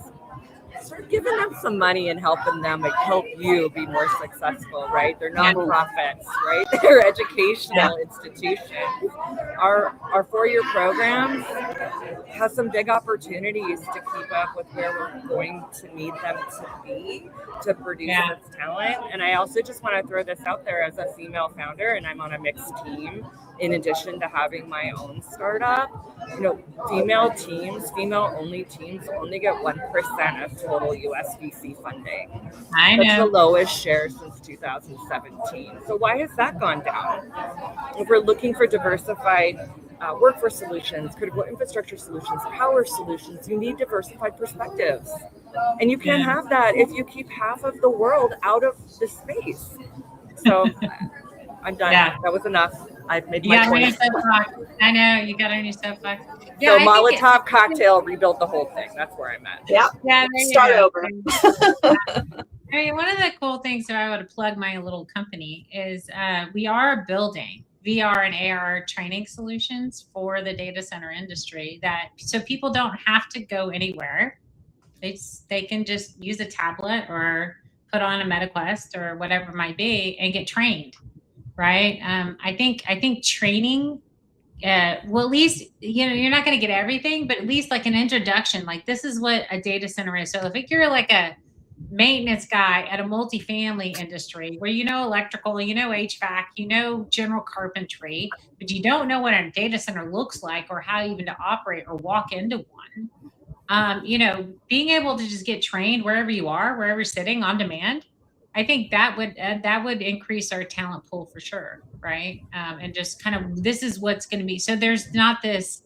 start giving them some money and helping them help you be more successful, right? They're nonprofits, right? They're educational institutions. Our 4-year programs have some big opportunities to keep up with where we're going to need them to be to produce this talent. And I also just want to throw this out there as a female founder, and I'm on a mixed team. In addition to having my own startup, female-only teams only get 1% of total US VC funding. I know. That's the lowest share since 2017. So why has that gone down? If we're looking for diversified workforce solutions, critical infrastructure solutions, power solutions, you need diversified perspectives. And you can't have that if you keep half of the world out of the space. So I'm done. That was enough. I've made my point. I know, you got on your soapbox. So Molotov cocktail rebuilt the whole thing. That's where I'm at. Yeah. Start over. I mean, one of the cool things that I would plug my little company is we are building VR and AR training solutions for the data center industry so people don't have to go anywhere. They can just use a tablet or put on a MetaQuest or whatever it might be and get trained. Right. I think training, well, at least, you're not going to get everything, but at least like an introduction, like this is what a data center is. So if you're like a maintenance guy at a multifamily industry where electrical, HVAC, general carpentry, but you don't know what a data center looks like or how even to operate or walk into one, being able to just get trained wherever you are, wherever you're sitting on demand. I think that would increase our talent pool for sure, right? And just kind of this is what's going to be. So there's not this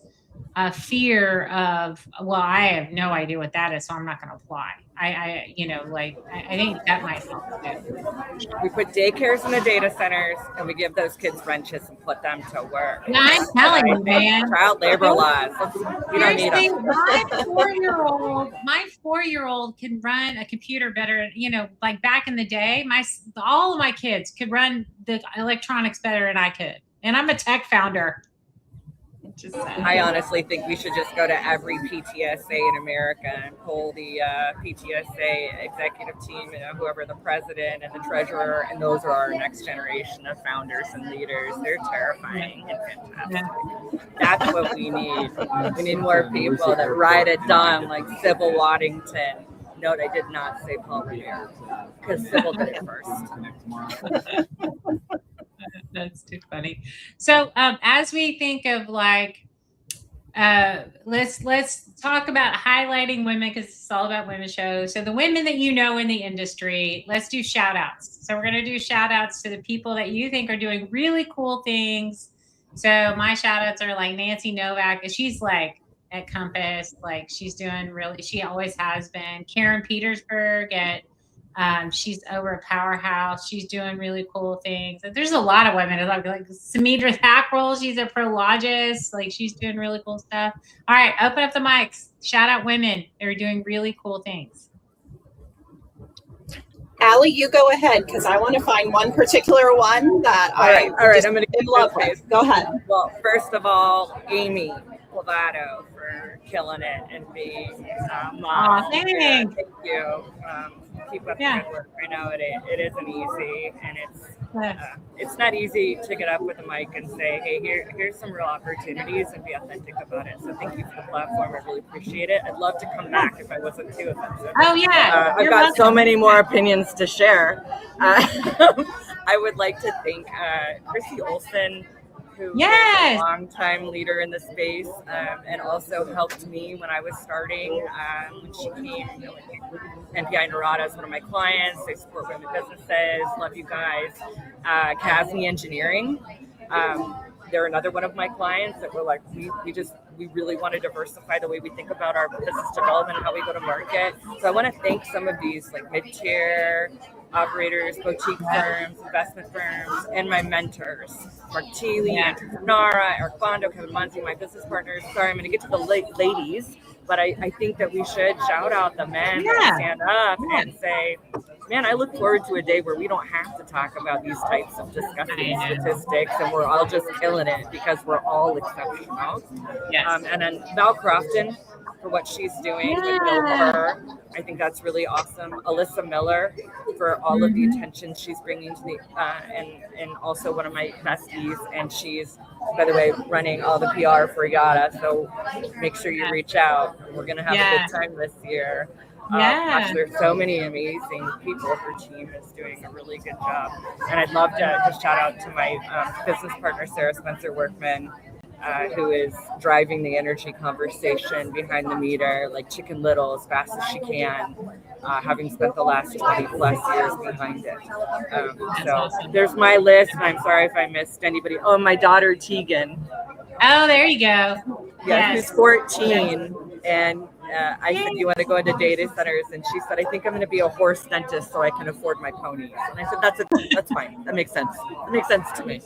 fear of, well, I have no idea what that is, so I'm not going to apply. I think that might help too. We put daycares in the data centers and we give those kids wrenches and put them to work. No, I'm telling you, man. Child labor laws. You don't need them. My 4-year-old can run a computer better. Like back in the day, all of my kids could run the electronics better than I could. And I'm a tech founder. I honestly think we should just go to every PTSA in America and pull the PTSA executive team, whoever the president and the treasurer, and those are our next generation of founders and leaders. They're terrifying and fantastic. That's what we need. We need more people that ride at dawn like Sybil Waddington. Note, I did not say Paul Revere because Sybil did it first. That's too funny. So as we think of let's talk about highlighting women because it's all about women shows. So the women that in the industry, let's do shout outs. So we're going to do shout outs to the people that you think are doing really cool things. So my shout outs are like Nancy Novak. She's like at Compass, like she's doing she always has been. Karen Petersburg she's over at Powerhouse. She's doing really cool things. There's a lot of women. Like Samidra Thakral, she's at Prologis. Like she's doing really cool stuff. All right, open up the mics. Shout out women. They're doing really cool things. Allie, you go ahead because I want to find one particular one that all right. I'm going to in love with. Go ahead. Well, first of all, Amy Lovato for killing it and being mom. Thanks. Thank you. Keep up the good work. I know it isn't easy, and it's not easy to get up with a mic and say, hey, here's some real opportunities and be authentic about it. So thank you for the platform. I really appreciate it. I'd love to come back if I wasn't too offensive. Oh yeah. I've got so many more opinions to share. I would like to thank Chrissy Olson, who is a longtime leader in the space and also helped me when I was starting. When she came, NPI Narada is one of my clients. They support women businesses. Love you guys. Casney Engineering. they're another one of my clients that we're like, we really want to diversify the way we think about our business development and how we go to market. So I want to thank some of these like mid-tier operators, boutique firms, investment firms, and my mentors, Mark Thiele, Entreprenara, Eric Bondo, Kevin Muncie, my business partners. Sorry, I'm going to get to the ladies, but I think that we should shout out the men that stand up and say, man, I look forward to a day where we don't have to talk about these types of disgusting statistics and we're all just killing it because we're all exceptional. Yes. And then Val Crofton for what she's doing with Bill Burr. I think that's really awesome. Alyssa Miller for all of the attention she's bringing to the, and also one of my besties. And she's, by the way, running all the PR for Yada. So make sure you reach out. We're going to have a good time this year. Gosh, there's so many amazing people. Her team is doing a really good job. And I'd love to just shout out to my business partner, Sarah Spencer Workman, who is driving the energy conversation behind the meter, like Chicken Little, as fast as she can, having spent the last 20 plus years behind it. So there's my list, and I'm sorry if I missed anybody. Oh, my daughter, Tegan. Oh, there you go. Yeah, she's 14, and I said, you want to go into data centers? And she said, I think I'm going to be a horse dentist so I can afford my ponies. And I said, that's fine. That makes sense. That makes sense to me.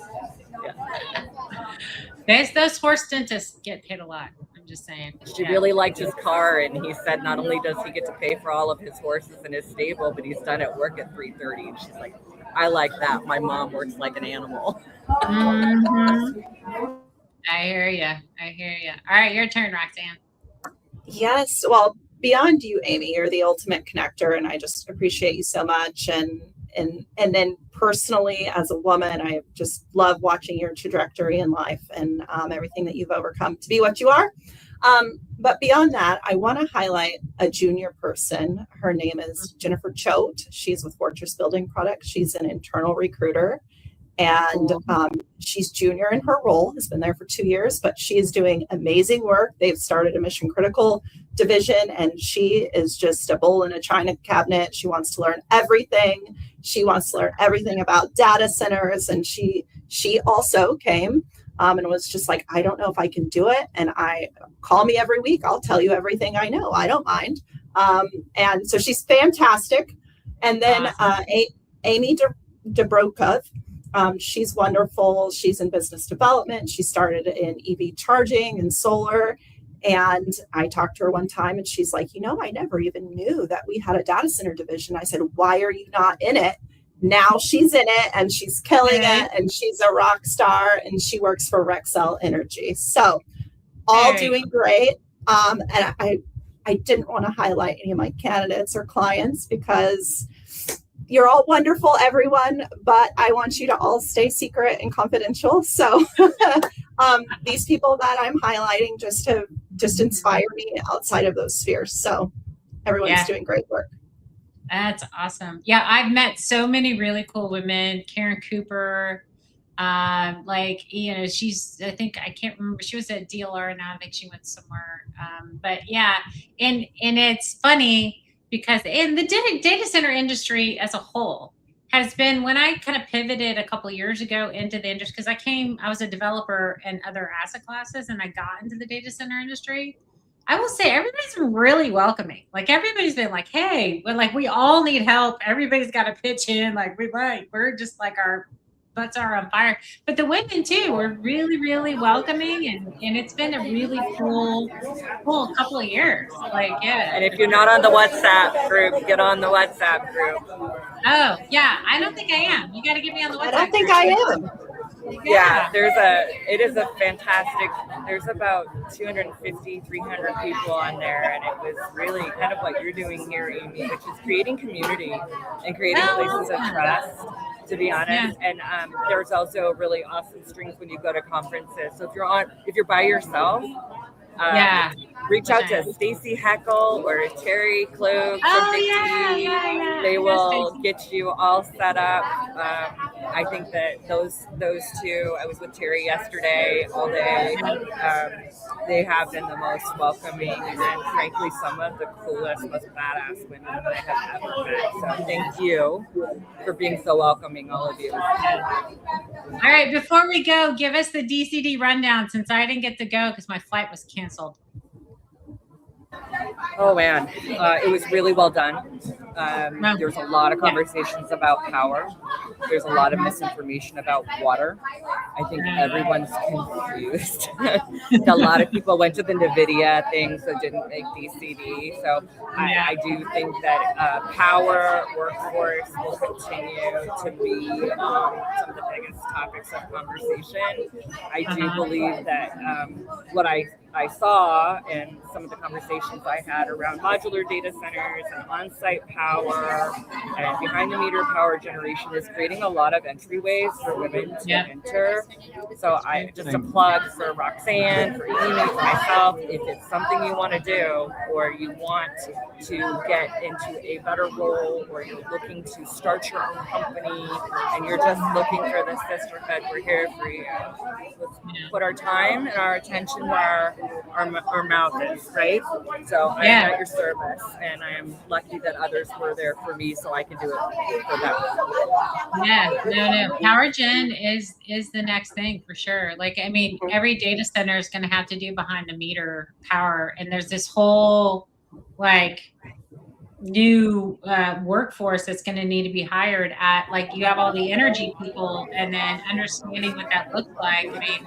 Yeah. Those horse dentists get paid a lot. I'm just saying. She really liked his car, and he said not only does he get to pay for all of his horses in his stable, but he's done at work at 3:30. And she's like, I like that. My mom works like an animal. Mm-hmm. I hear you. All right, your turn, Roxanne. Yes. Well, beyond you, Amy, you're the ultimate connector, and I just appreciate you so much. And then personally, as a woman, I just love watching your trajectory in life and everything that you've overcome to be what you are. But beyond that, I want to highlight a junior person. Her name is Jennifer Choate. She's with Fortress Building Products. She's an internal recruiter. And she's junior in her role, has been there for 2 years, but she is doing amazing work. They've started a mission critical division, and she is just a bull in a china cabinet. She wants to learn everything. She wants to learn everything about data centers. And she also came and was just like, I don't know if I can do it. And call me every week. I'll tell you everything I know. I don't mind. And so she's fantastic. And then Amy Dobrokov. She's wonderful. She's in business development. She started in EV charging and solar. And I talked to her one time and she's like, I never even knew that we had a data center division. I said, why are you not in it? Now she's in it and she's killing it, and she's a rock star, and she works for Rexel Energy. So all doing great. And I didn't want to highlight any of my candidates or clients because you're all wonderful, everyone, but I want you to all stay secret and confidential. So these people that I'm highlighting just inspire me outside of those spheres. So everyone's doing great work. That's awesome. Yeah, I've met so many really cool women. Karen Cooper, she's, I think, I can't remember, she was at DLR now. I think she went somewhere. But yeah, and it's funny, because in the data center industry as a whole has been, when I kind of pivoted a couple of years ago into the industry, because I was a developer in other asset classes and I got into the data center industry. I will say everybody's been really welcoming. Like everybody's been like, hey, we all need help. Everybody's got to pitch in. We're just like our butts are on fire. But the women too were really, really welcoming, and it's been a really cool couple of years. And if you're not on the WhatsApp group, get on the WhatsApp group. Oh yeah, I don't think I am. You got to get me on the WhatsApp. I don't think group. I am. Yeah, it is a fantastic, there's about 250, 300 people on there, and it was really kind of what you're doing here, Amy, which is creating community and creating places of trust, to be honest. And there's also really awesome strings when you go to conferences. So if you're by yourself, reach out to Stacy Heckel or Terry Klug from Big They will get you all set up. I think that those two, I was with Terry yesterday all day. They have been the most welcoming and frankly some of the coolest, most badass women that I have ever met. So thank you for being so welcoming, all of you. All right, before we go, give us the DCD rundown since I didn't get to go because my flight was canceled. Oh man, it was really well done. There's a lot of conversations about power. There's a lot of misinformation about water. I think everyone's confused. A lot of people went to the NVIDIA thing, so didn't make DCD. So I do think that power, workforce will continue to be some of the biggest topics of conversation. I do believe that what I saw in some of the conversations I had around modular data centers and on-site power and behind-the-meter power generation is creating a lot of entryways for women to enter. So just a plug for Roxanne, for Amy, for myself, if it's something you want to do or you want to get into a better role or you're looking to start your own company and you're just looking for the sisterhood, we're here for you. Let's put our time and our attention where our mouth is, right? So I'm at your service, and I am lucky that others were there for me, so I can do it for them. No. Power gen is the next thing for sure. Like, I mean, every data center is going to have to do behind the meter power, and there's this whole like new workforce that's going to need to be hired at, like, you have all the energy people and then understanding what that looks like. I mean,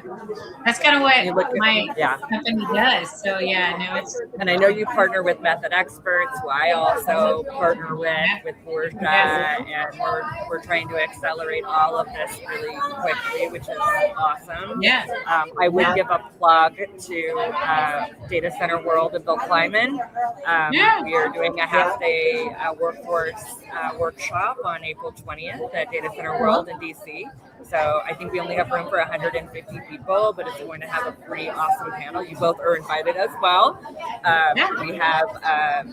that's kind of what my company does. So it's. And I know you partner with Method Experts, who I also partner with Borja, and we're trying to accelerate all of this really quickly, which is awesome. I would give a plug to Data Center World of Bill Kleiman. We are doing a half-day workforce workshop on April 20th at Data Center World in DC. So I think we only have room for 150 people, but it's going to have a pretty awesome panel. You both are invited as well. We have a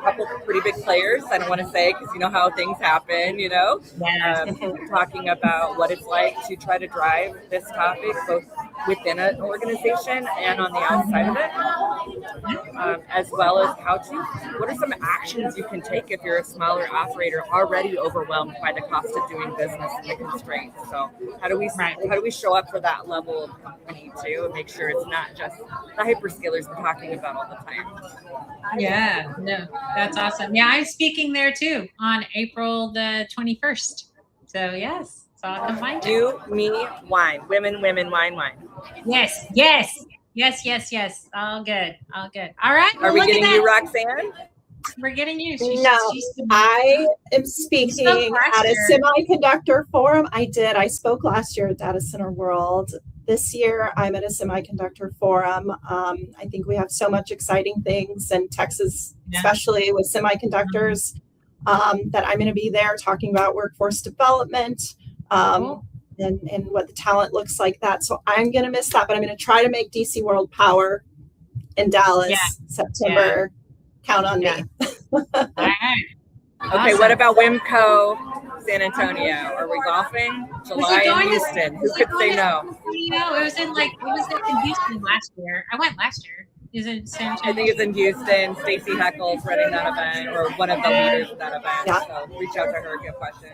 couple pretty big players. I don't want to say because you know how things happen, talking about what it's like to try to drive this topic both within an organization and on the outside of it, as well as what are some actions you can take if you're a smaller operator already overwhelmed by the cost of doing business and the constraints. So how do we show up for that level of company too and make sure it's not just the hyperscalers we're talking about all the time? That's awesome. I'm speaking there too on April the 21st. So yes. So I'll come find you. You, me, wine. Women, wine. Yes. All good. All right. Are we getting you, Roxanne? We're getting you. I am speaking at a semiconductor forum. I spoke last year at Data Center World. This year, I'm at a semiconductor forum. I think we have so much exciting things in Texas, especially with semiconductors, that I'm going to be there talking about workforce development. And what the talent looks like that. So I'm going to miss that, but I'm going to try to make DC World Power in Dallas, September. Count on me. All right. Okay, what about WIMCO San Antonio? Are we golfing? July in Houston. Who could say no? It was in Houston last year. I went last year. Is it San Antonio? I think it's in Houston. Stacy Heckle's running that event, or one of the leaders of that event. So reach out to her, get questions.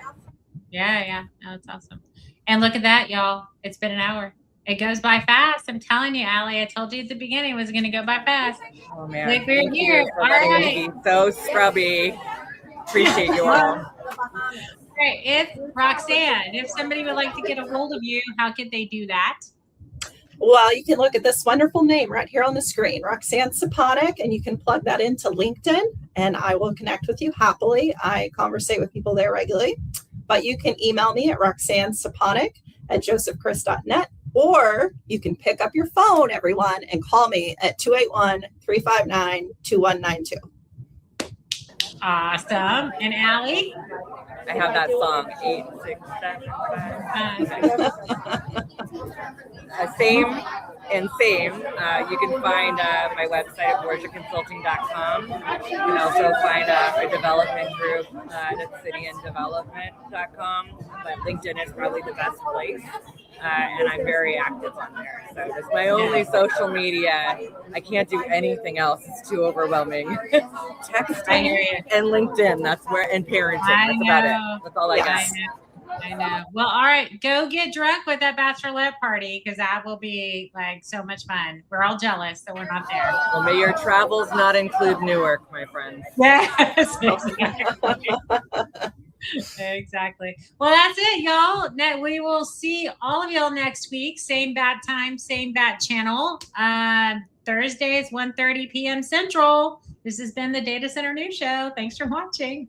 No, that's awesome. And look at that, y'all. It's been an hour. It goes by fast. I'm telling you, Allie. I told you at the beginning it was going to go by fast. Oh, man. Like, we're here. All right. So scrubby. Appreciate you all. Right. If somebody would like to get a hold of you, how could they do that? Well, you can look at this wonderful name right here on the screen, Roxanne Saponic, and you can plug that into LinkedIn, and I will connect with you happily. I conversate with people there regularly. But you can email me at roxannesaponic@josephchris.net, or you can pick up your phone, everyone, and call me at 281-359-2192. Awesome. And Allie? I have that song, 8, 6, 7, 5. Same. You can find my website at borgiaconsulting.com. You can also find a development group at cityanddevelopment.com. But LinkedIn is probably the best place. And I'm very active on there. So it's my only social media. I can't do anything else. It's too overwhelming. Texting and LinkedIn. That's where, and parenting. That's about it. That's all I got. I know. Well, all right. Go get drunk with that bachelorette party because that will be like so much fun. We're all jealous that we're not there. Well, may your travels not include Newark, my friends. Yes, exactly. Exactly. Well, that's it, y'all. We will see all of y'all next week. Same bat time, same bat channel. Thursdays, 1:30 p.m. Central. This has been the Data Center News Show. Thanks for watching.